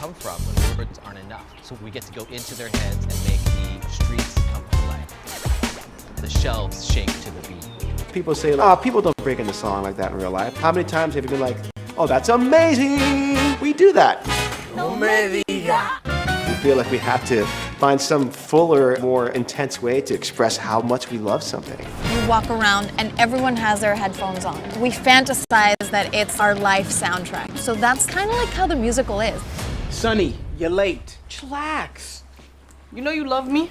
come from when words aren't enough. So we get to go into their heads and make the streets come to life. The shelves shake to the beat. People say, oh, people don't break into song like that in real life. How many times have you been like, oh, that's amazing? We do that. No me diga. We feel like we have to find some fuller, more intense way to express how much we love something. We walk around and everyone has their headphones on. We fantasize that it's our life soundtrack. So that's kind of like how the musical is. Sonny, you're late. Chillax. You know you love me.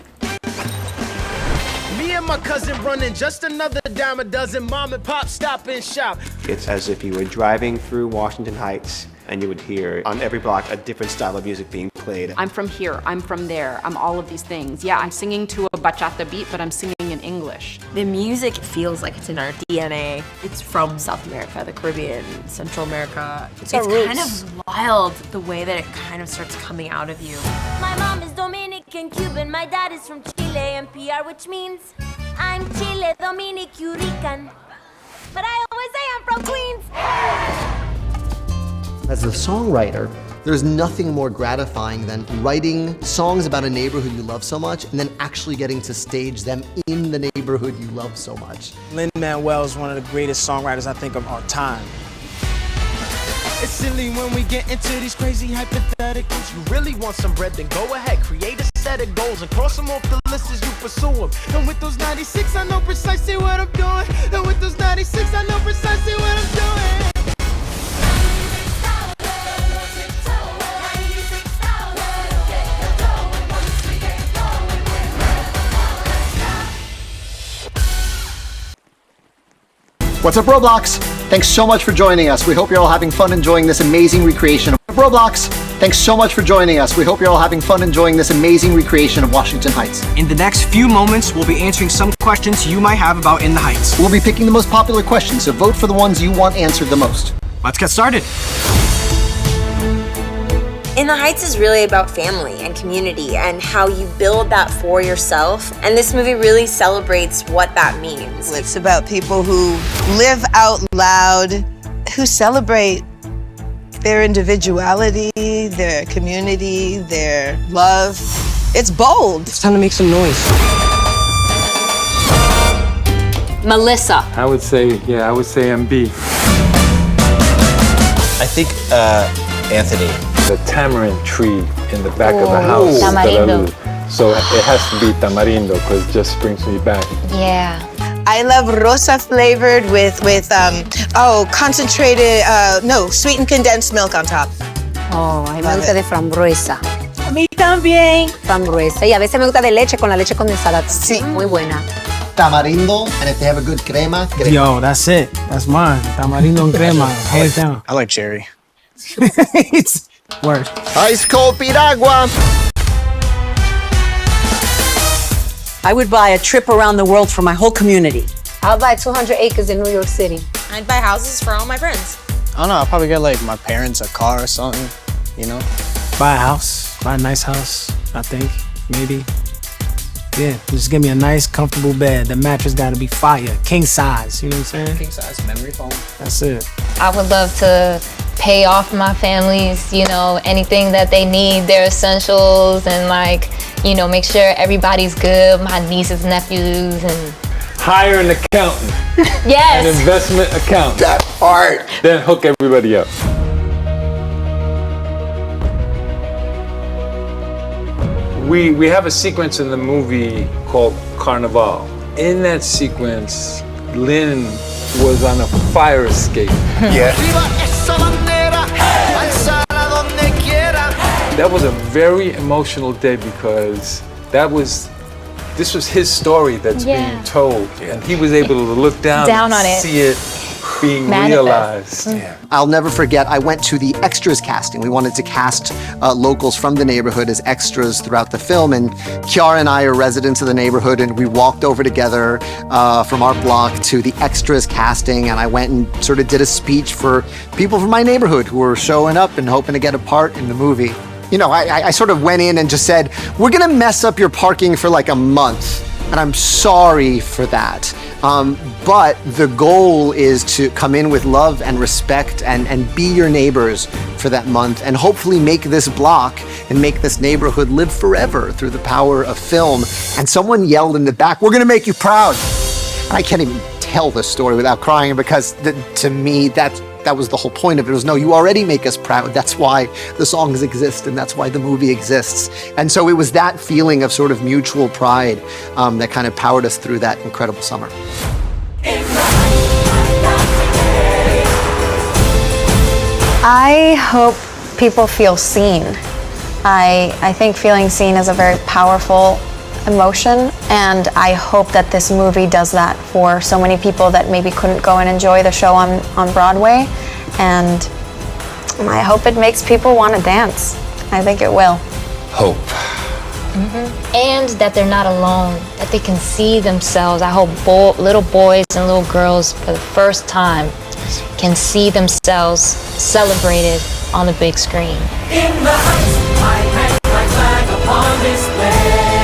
Me and my cousin running just another dime a dozen. Mom and pop stop and shop. It's as if you were driving through Washington Heights and you would hear on every block a different style of music being played. I'm from here, I'm from there, I'm all of these things. Yeah, I'm singing to a bachata beat, but I'm singing in English. The music feels like it's in our DNA. It's from South America, the Caribbean, Central America. It's kind of wild the way that it kind of starts coming out of you. My mom is Dominican, Cuban, my dad is from Chile and PR, which means I'm Chile, Dominic, Rican. But I always say I'm from Queens. As a songwriter, there's nothing more gratifying than writing songs about a neighborhood you love so much and then actually getting to stage them in the neighborhood you love so much. Lin-Manuel is one of the greatest songwriters I think of our time. It's silly when we get into these crazy hypotheticals. You really want some bread, then go ahead, create a set of goals and cross them off the list as you pursue them. And with those 96, I know precisely what I'm doing. And with those 96, I know precisely what I'm doing. What's up, Roblox? Thanks so much for joining us. We hope you're all having fun enjoying this amazing recreation of Roblox. Thanks so much for joining us. We hope you're all having fun enjoying this amazing recreation of Washington Heights. In the next few moments, we'll be answering some questions you might have about In the Heights. We'll be picking the most popular questions, so vote for the ones you want answered the most. Let's get started. In the Heights is really about family and community and how you build that for yourself. And this movie really celebrates what that means. It's about people who live out loud, who celebrate their individuality, their community, their love. It's bold. It's time to make some noise. Melissa. I would say MB. I think Anthony. The tamarind tree in the back of the house. Tamarindo. So it has to be tamarindo because it just brings me back. Yeah. I love rosa flavored with concentrated, sweetened condensed milk on top. Oh, a mí me gusta de frambuesa. A mí también. Frambuesa. Y a veces me gusta de leche con la leche condensada. Sí. Muy buena. Tamarindo, and if they have a good crema. Yo, that's it. That's mine. Tamarindo and crema. Hands down. I like cherry. Word. Ice cold piragua. I would buy a trip around the world for my whole community. I'll buy 200 acres in New York City. I'd buy houses for all my friends. I don't know, I'll probably get like my parents a car or something, you know? Buy a house, buy a nice house, I think, maybe. Yeah, just give me a nice, comfortable bed. The mattress gotta be fire, king size, you know what I'm saying? King size memory foam. That's it. I would love to pay off my families, anything that they need, their essentials, and make sure everybody's good, my nieces, nephews, and... Hire an accountant. Yes! An investment accountant. That part. Then hook everybody up. We have a sequence in the movie called Carnival. In that sequence, Lynn was on a fire escape. Yeah. That was a very emotional day because this was his story that's being told, and he was able to look down on and it. see it being Manifest. realized. Yeah. I'll never forget, I went to the extras casting. We wanted to cast locals from the neighborhood as extras throughout the film, and Kiara and I are residents of the neighborhood, and we walked over together from our block to the extras casting, and I went and sort of did a speech for people from my neighborhood who were showing up and hoping to get a part in the movie. I sort of went in and just said, we're gonna mess up your parking for like a month. And I'm sorry for that. But the goal is to come in with love and respect and be your neighbors for that month and hopefully make this block and make this neighborhood live forever through the power of film. And someone yelled in the back, "We're gonna make you proud." And I can't even tell this story without crying because to me, that was the whole point of it. It was, no, you already make us proud. That's why the songs exist and that's why the movie exists. And so it was that feeling of sort of mutual pride that kind of powered us through that incredible summer. I hope people feel seen. I think feeling seen is a very powerful emotion, and I hope that this movie does that for so many people that maybe couldn't go and enjoy the show on Broadway, and I hope it makes people want to dance. I think it will. Hope. And that they're not alone, that they can see themselves. I hope little boys and little girls for the first time can see themselves celebrated on the big screen. In the heights, I hang my flag upon display.